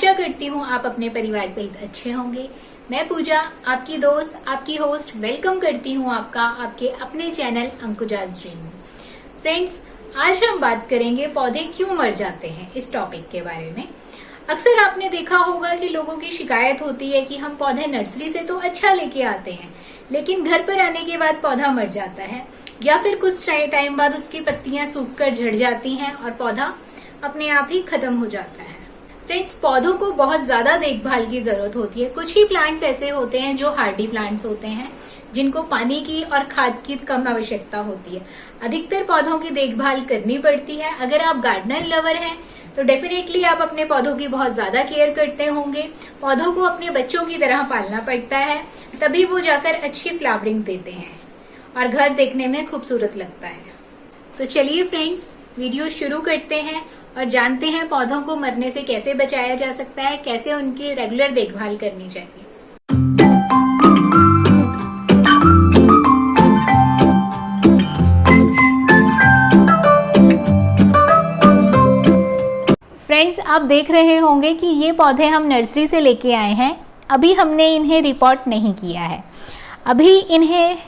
आशा करती हूँ आप अपने परिवार सहित अच्छे होंगे। मैं पूजा, आपकी दोस्त, आपकी होस्ट, वेलकम करती हूँ आपका आपके अपने चैनल अंकुजाज ड्रीम में। फ्रेंड्स, आज हम बात करेंगे पौधे क्यों मर जाते हैं इस टॉपिक के बारे में। अक्सर आपने देखा होगा कि लोगों की शिकायत होती है कि हम पौधे नर्सरी से तो अच्छा लेके आते हैं, लेकिन घर पर आने के बाद पौधा मर जाता है या फिर कुछ टाइम बाद उसकी पत्तियां सूखकर झड़ जाती हैं और पौधा अपने आप ही खत्म हो जाता है। फ्रेंड्स, पौधों को बहुत ज्यादा देखभाल की जरूरत होती है। कुछ ही प्लांट्स ऐसे होते हैं जो हार्डी प्लांट्स होते हैं, जिनको पानी की और खाद की कम आवश्यकता होती है। अधिकतर पौधों की देखभाल करनी पड़ती है। अगर आप गार्डनर लवर हैं तो डेफिनेटली आप अपने पौधों की बहुत ज्यादा केयर करते होंगे। पौधों को अपने बच्चों की तरह पालना पड़ता है, तभी वो जाकर अच्छी फ्लावरिंग देते हैं और घर देखने में खूबसूरत लगता है। तो चलिए फ्रेंड्स, वीडियो शुरू करते हैं और जानते हैं पौधों को मरने से कैसे बचाया जा सकता है, कैसे उनकी रेगुलर देखभाल करनी चाहिए। फ्रेंड्स, आप देख रहे होंगे कि ये पौधे हम नर्सरी से लेके आए हैं। अभी हमने इन्हें रिपोर्ट नहीं किया है, अभी इन्हें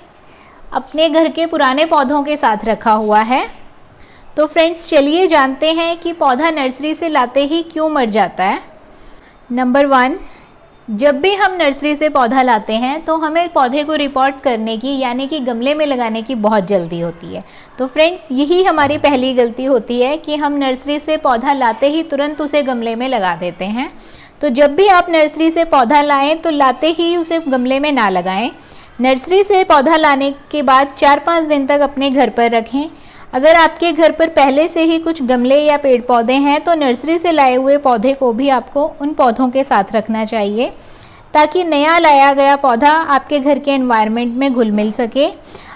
अपने घर के पुराने पौधों के साथ रखा हुआ है। तो फ्रेंड्स, चलिए जानते हैं कि पौधा नर्सरी से लाते ही क्यों मर जाता है। नंबर 1, जब भी हम नर्सरी से पौधा लाते हैं तो हमें पौधे को रिपोर्ट करने की, यानी कि गमले में लगाने की बहुत जल्दी होती है। तो फ्रेंड्स, यही हमारी पहली गलती होती है कि हम नर्सरी से पौधा लाते ही तुरंत उसे गमले में लगा देते हैं। तो जब भी आप नर्सरी से पौधा लाएं तो लाते ही उसे गमले में ना लगाएं। नर्सरी से पौधा लाने के बाद 4-5 दिन तक अपने घर पर रखें। अगर आपके घर पर पहले से ही कुछ गमले या पेड़ पौधे हैं तो नर्सरी से लाए हुए पौधे को भी आपको उन पौधों के साथ रखना चाहिए, ताकि नया लाया गया पौधा आपके घर के एनवायरनमेंट में घुल मिल सके,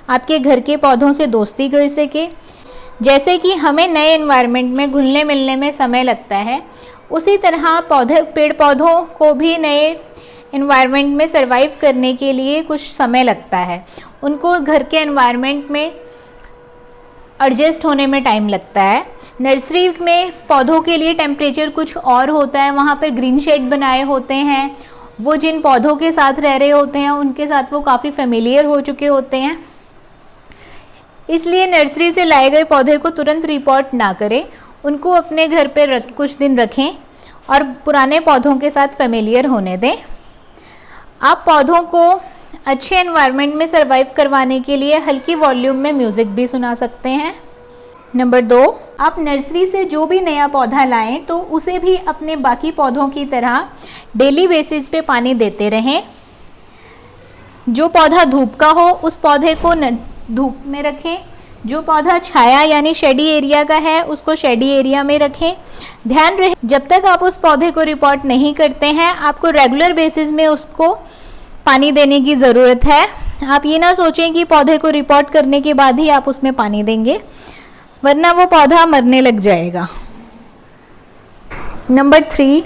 आपके घर के पौधों से दोस्ती कर सके। जैसे कि हमें नए एनवायरनमेंट में घुलने मिलने में समय लगता है, उसी तरह पेड़ पौधों को भी नए एनवायरनमेंट में सरवाइव करने के लिए कुछ समय लगता है। उनको घर के एनवायरनमेंट में एडजस्ट होने में टाइम लगता है। नर्सरी में पौधों के लिए टेम्परेचर कुछ और होता है, वहाँ पर ग्रीन शेड बनाए होते हैं। वो जिन पौधों के साथ रह रहे होते हैं उनके साथ वो काफ़ी फेमिलियर हो चुके होते हैं, इसलिए नर्सरी से लाए गए पौधे को तुरंत रिपोर्ट ना करें। उनको अपने घर पर कुछ दिन रखें और पुराने पौधों के साथ फेमिलियर होने दें। आप पौधों को अच्छे एनवायरनमेंट में सरवाइव करवाने के लिए हल्की वॉल्यूम में म्यूज़िक भी सुना सकते हैं। नंबर 2, आप नर्सरी से जो भी नया पौधा लाएं तो उसे भी अपने बाकी पौधों की तरह डेली बेसिस पे पानी देते रहें। जो पौधा धूप का हो उस पौधे को धूप में रखें, जो पौधा छाया यानी शेडी एरिया का है उसको शेडी एरिया में रखें। ध्यान रहे, जब तक आप उस पौधे को रिपोर्ट नहीं करते हैं आपको रेगुलर बेसिस में उसको पानी देने की ज़रूरत है। आप ये ना सोचें कि पौधे को रिपोर्ट करने के बाद ही आप उसमें पानी देंगे, वरना वो पौधा मरने लग जाएगा। नंबर 3,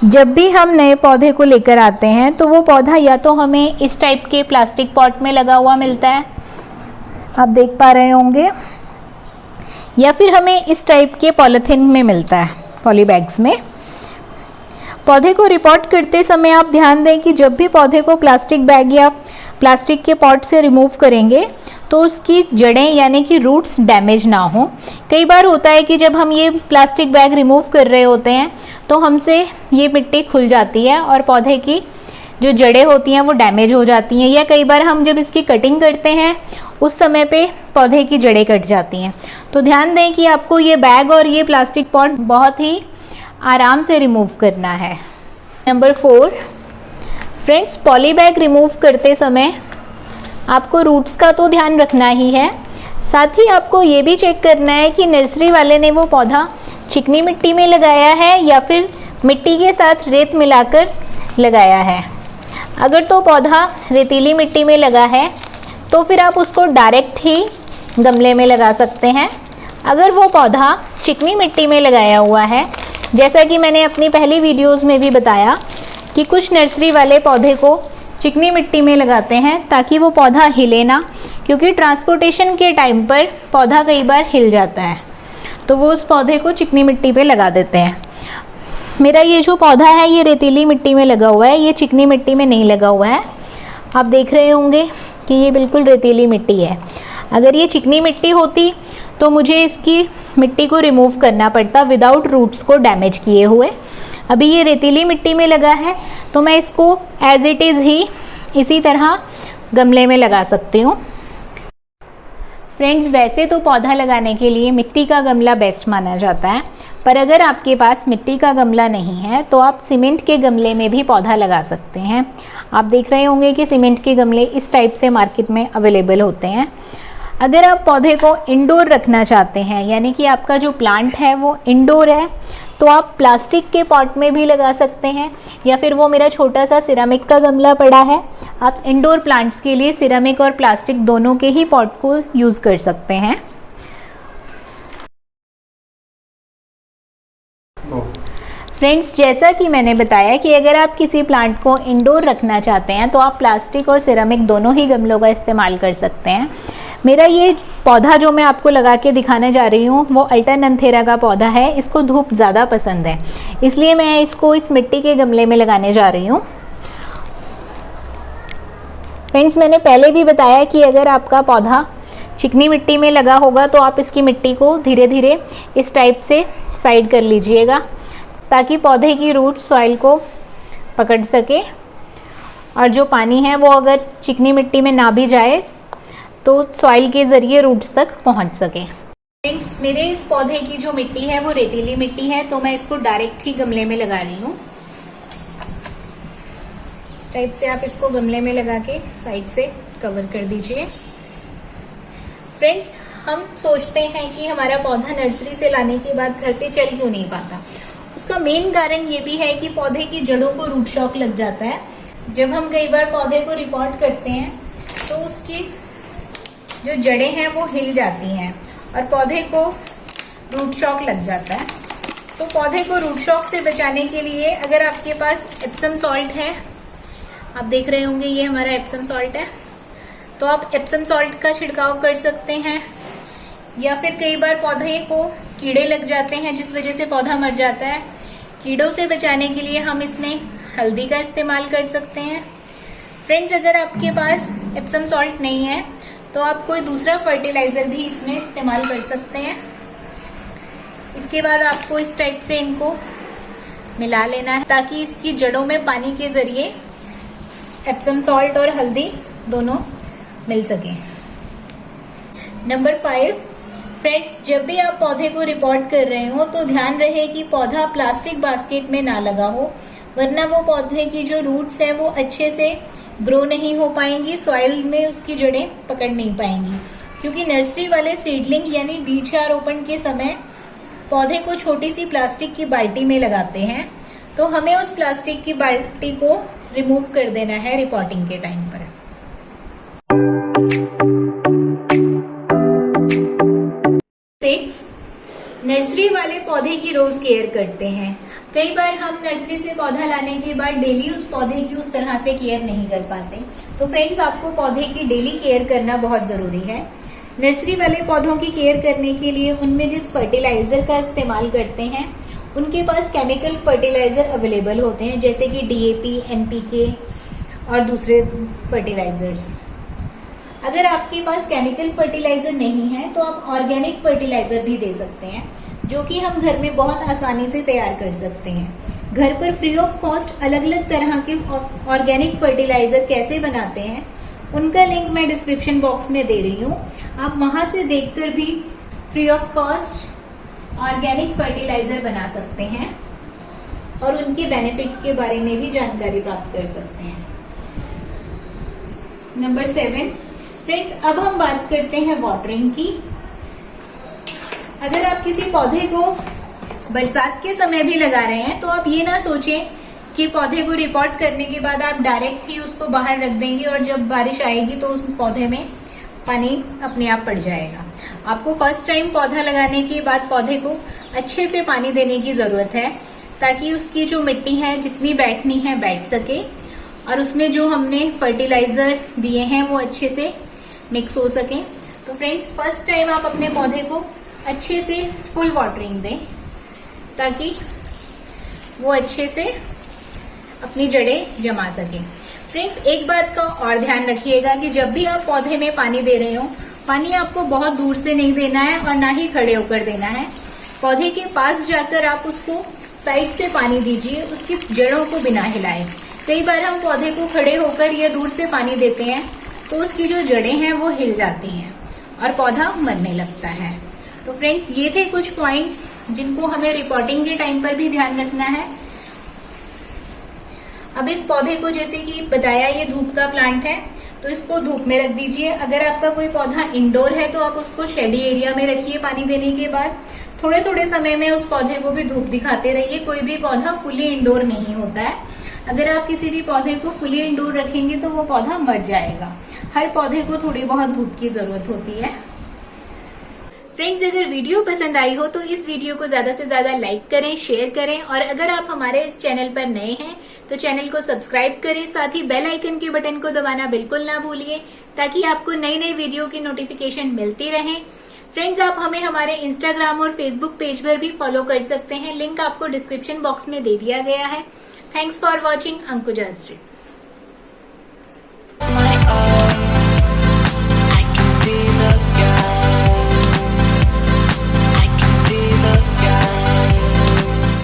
जब भी हम नए पौधे को लेकर आते हैं तो वो पौधा या तो हमें इस टाइप के प्लास्टिक पॉट में लगा हुआ मिलता है, आप देख पा रहे होंगे, या फिर हमें इस टाइप के पॉलीथीन में मिलता है, पॉली बैग्स में। पौधे को रिपोर्ट करते समय आप ध्यान दें कि जब भी पौधे को प्लास्टिक बैग या प्लास्टिक के पॉट से रिमूव करेंगे तो उसकी जड़ें यानी कि रूट्स डैमेज ना हो। कई बार होता है कि जब हम ये प्लास्टिक बैग रिमूव कर रहे होते हैं तो हमसे ये मिट्टी खुल जाती है और पौधे की जो जड़ें होती हैं वो डैमेज हो जाती हैं, या कई बार हम जब इसकी कटिंग करते हैं उस समय पे पौधे की जड़ें कट जाती हैं। तो ध्यान दें कि आपको ये बैग और ये प्लास्टिक पॉट बहुत ही आराम से रिमूव करना है। Number 4, friends, poly bag remove करते समय आपको रूट्स का तो ध्यान रखना ही है, साथ ही आपको ये भी चेक करना है कि नर्सरी वाले ने वो पौधा चिकनी मिट्टी में लगाया है या फिर मिट्टी के साथ रेत मिलाकर लगाया है। अगर तो पौधा रेतीली मिट्टी में लगा है तो फिर आप उसको डायरेक्ट ही गमले में लगा सकते हैं। अगर वो पौधा चिकनी मिट्टी में लगाया हुआ है, जैसा कि मैंने अपनी पहली वीडियोस में भी बताया कि कुछ नर्सरी वाले पौधे को चिकनी मिट्टी में लगाते हैं ताकि वो पौधा हिले ना, क्योंकि ट्रांसपोर्टेशन के टाइम पर पौधा कई बार हिल जाता है, तो वो उस पौधे को चिकनी मिट्टी पे लगा देते हैं। मेरा ये जो पौधा है ये रेतीली मिट्टी में लगा हुआ है, ये चिकनी मिट्टी में नहीं लगा हुआ है। आप देख रहे होंगे कि ये बिल्कुल रेतीली मिट्टी है। अगर ये चिकनी मिट्टी होती तो मुझे इसकी मिट्टी को रिमूव करना पड़ता विदाउट रूट्स को डैमेज किए हुए। अभी ये रेतीली मिट्टी में लगा है तो मैं इसको एज इट इज़ ही इसी तरह गमले में लगा सकती हूँ। फ्रेंड्स, वैसे तो पौधा लगाने के लिए मिट्टी का गमला बेस्ट माना जाता है, पर अगर आपके पास मिट्टी का गमला नहीं है तो आप सीमेंट के गमले में भी पौधा लगा सकते हैं। आप देख रहे होंगे कि सीमेंट के गमले इस टाइप से मार्केट में अवेलेबल होते हैं। अगर आप पौधे को इंडोर रखना चाहते हैं, यानी कि आपका जो प्लांट है वो इंडोर है, तो आप प्लास्टिक के पॉट में भी लगा सकते हैं, या फिर वो मेरा छोटा सा सिरामिक का गमला पड़ा है, आप इंडोर प्लांट्स के लिए सिरामिक और प्लास्टिक दोनों के ही पॉट को यूज़ कर सकते हैं। फ्रेंड्स, जैसा कि मैंने बताया कि अगर आप किसी प्लांट को इंडोर रखना चाहते हैं तो आप प्लास्टिक और सिरामिक दोनों ही गमलों का इस्तेमाल कर सकते हैं। मेरा ये पौधा जो मैं आपको लगा के दिखाने जा रही हूँ वो अल्टरनंथेरा का पौधा है। इसको धूप ज़्यादा पसंद है, इसलिए मैं इसको इस मिट्टी के गमले में लगाने जा रही हूँ। फ्रेंड्स, मैंने पहले भी बताया कि अगर आपका पौधा चिकनी मिट्टी में लगा होगा तो आप इसकी मिट्टी को धीरे धीरे इस टाइप से साइड कर लीजिएगा, ताकि पौधे की रूट सॉइल को पकड़ सके और जो पानी है वो अगर चिकनी मिट्टी में ना भी जाए तो सॉइल के ज़रिए रूट्स तक पहुंच सके। फ्रेंड्स, मेरे इस पौधे की जो मिट्टी है वो रेतीली मिट्टी है, तो मैं इसको डायरेक्ट ही गमले में लगा रही हूँ। इस टाइप से आप इसको गमले में लगा के साइड से कवर कर दीजिए। फ्रेंड्स, हम सोचते हैं कि हमारा पौधा नर्सरी से लाने के बाद घर पे चल क्यों नहीं पाता। उसका मेन कारण ये भी है कि पौधे की जड़ों को रूट शॉक लग जाता है। जब हम कई बार पौधे को रिपोर्ट करते हैं तो उसकी जो जड़ें हैं वो हिल जाती हैं और पौधे को रूट शॉक लग जाता है। तो पौधे को रूट शॉक से बचाने के लिए अगर आपके पास एप्सम सॉल्ट है, आप देख रहे होंगे ये हमारा एप्सम सॉल्ट है, तो आप एप्सम सॉल्ट का छिड़काव कर सकते हैं। या फिर कई बार पौधे को कीड़े लग जाते हैं जिस वजह से पौधा मर जाता है। कीड़ों से बचाने के लिए हम इसमें हल्दी का इस्तेमाल कर सकते हैं। फ्रेंड्स, अगर आपके पास एप्सम सॉल्ट नहीं है तो आप कोई दूसरा फर्टिलाइज़र भी इसमें इस्तेमाल कर सकते हैं। इसके बाद आपको इस टाइप से इनको मिला लेना है ताकि इसकी जड़ों में पानी के ज़रिए एप्सम सॉल्ट और हल्दी दोनों मिल सके। नंबर 5, फ्रेंड्स, जब भी आप पौधे को रिपोर्ट कर रहे हो तो ध्यान रहे कि पौधा प्लास्टिक बास्केट में ना लगा हो, वरना वो पौधे की जो रूट्स हैं वो अच्छे से ग्रो नहीं हो पाएंगी, सॉइल में उसकी जड़ें पकड़ नहीं पाएंगी। क्योंकि नर्सरी वाले सीडलिंग यानी बीजारोपण के समय पौधे को छोटी सी प्लास्टिक की बाल्टी में लगाते हैं, तो हमें उस प्लास्टिक की बाल्टी को रिमूव कर देना है रिपोर्टिंग के टाइम पर। नर्सरी वाले पौधे की रोज केयर करते हैं। कई बार हम नर्सरी से पौधा लाने के बाद डेली उस पौधे की उस तरह से केयर नहीं कर पाते। तो फ्रेंड्स, आपको पौधे की डेली केयर करना बहुत जरूरी है। नर्सरी वाले पौधों की केयर करने के लिए उनमें जिस फर्टिलाइजर का इस्तेमाल करते हैं उनके पास केमिकल फर्टिलाइजर अवेलेबल होते हैं, जैसे कि DAP, NPK और दूसरे फर्टिलाइजर्स। अगर आपके पास केमिकल फर्टिलाइजर नहीं है तो आप ऑर्गेनिक फर्टिलाइजर भी दे सकते हैं, जो कि हम घर में बहुत आसानी से तैयार कर सकते हैं। घर पर फ्री ऑफ कॉस्ट अलग अलग तरह के ऑर्गेनिक फर्टिलाइजर कैसे बनाते हैं उनका लिंक मैं डिस्क्रिप्शन बॉक्स में दे रही हूँ। आप वहां से देखकर भी free of cost organic fertiliser बना सकते हैं और उनके बेनिफिट्स के बारे में भी जानकारी प्राप्त कर सकते हैं। नंबर 7, फ्रेंड्स, अब हम बात करते हैं वाटरिंग की। अगर आप किसी पौधे को बरसात के समय भी लगा रहे हैं तो आप ये ना सोचें कि पौधे को रिपोर्ट करने के बाद आप डायरेक्ट ही उसको बाहर रख देंगे और जब बारिश आएगी तो उस पौधे में पानी अपने आप पड़ जाएगा। आपको फर्स्ट टाइम पौधा लगाने के बाद पौधे को अच्छे से पानी देने की जरूरत है, ताकि उसकी जो मिट्टी है जितनी बैठनी है बैठ सके और उसमें जो हमने फर्टिलाइजर दिए हैं वो अच्छे से मिक्स हो सके। तो फ्रेंड्स, फर्स्ट टाइम आप अपने पौधे को अच्छे से फुल वाटरिंग दें, ताकि वो अच्छे से अपनी जड़ें जमा सके। फ्रेंड्स, एक बात का और ध्यान रखिएगा कि जब भी आप पौधे में पानी दे रहे हो, पानी आपको बहुत दूर से नहीं देना है और ना ही खड़े होकर देना है। पौधे के पास जाकर आप उसको साइड से पानी दीजिए, उसकी जड़ों को बिना हिलाए। कई बार हम पौधे को खड़े होकर या दूर से पानी देते हैं तो उसकी जो जड़ें हैं वो हिल जाती हैं और पौधा मरने लगता है। तो फ्रेंड्स, ये थे कुछ पॉइंट्स जिनको हमें रिपोर्टिंग के टाइम पर भी ध्यान रखना है। अब इस पौधे को, जैसे कि बताया, ये धूप का प्लांट है तो इसको धूप में रख दीजिए। अगर आपका कोई पौधा इंडोर है तो आप उसको शेडी एरिया में रखिए। पानी देने के बाद थोड़े थोड़े समय में उस पौधे को भी धूप दिखाते रहिए। कोई भी पौधा फुली इंडोर नहीं होता है। अगर आप किसी भी पौधे को फुली इंडोर रखेंगे तो वो पौधा मर जाएगा। हर पौधे को थोड़ी बहुत धूप की जरूरत होती है। फ्रेंड्स, अगर वीडियो पसंद आई हो तो इस वीडियो को ज्यादा से ज्यादा लाइक करें, शेयर करें और अगर आप हमारे इस चैनल पर नए हैं तो चैनल को सब्सक्राइब करें। साथ ही बेल आइकन के बटन को दबाना बिल्कुल ना भूलिए ताकि आपको नई नई वीडियो की नोटिफिकेशन मिलती रहे। फ्रेंड्स, आप हमें हमारे इंस्टाग्राम और फेसबुक पेज पर भी फॉलो कर सकते हैं। लिंक आपको डिस्क्रिप्शन बॉक्स में दे दिया गया है। Thanks for watching Ankuja street.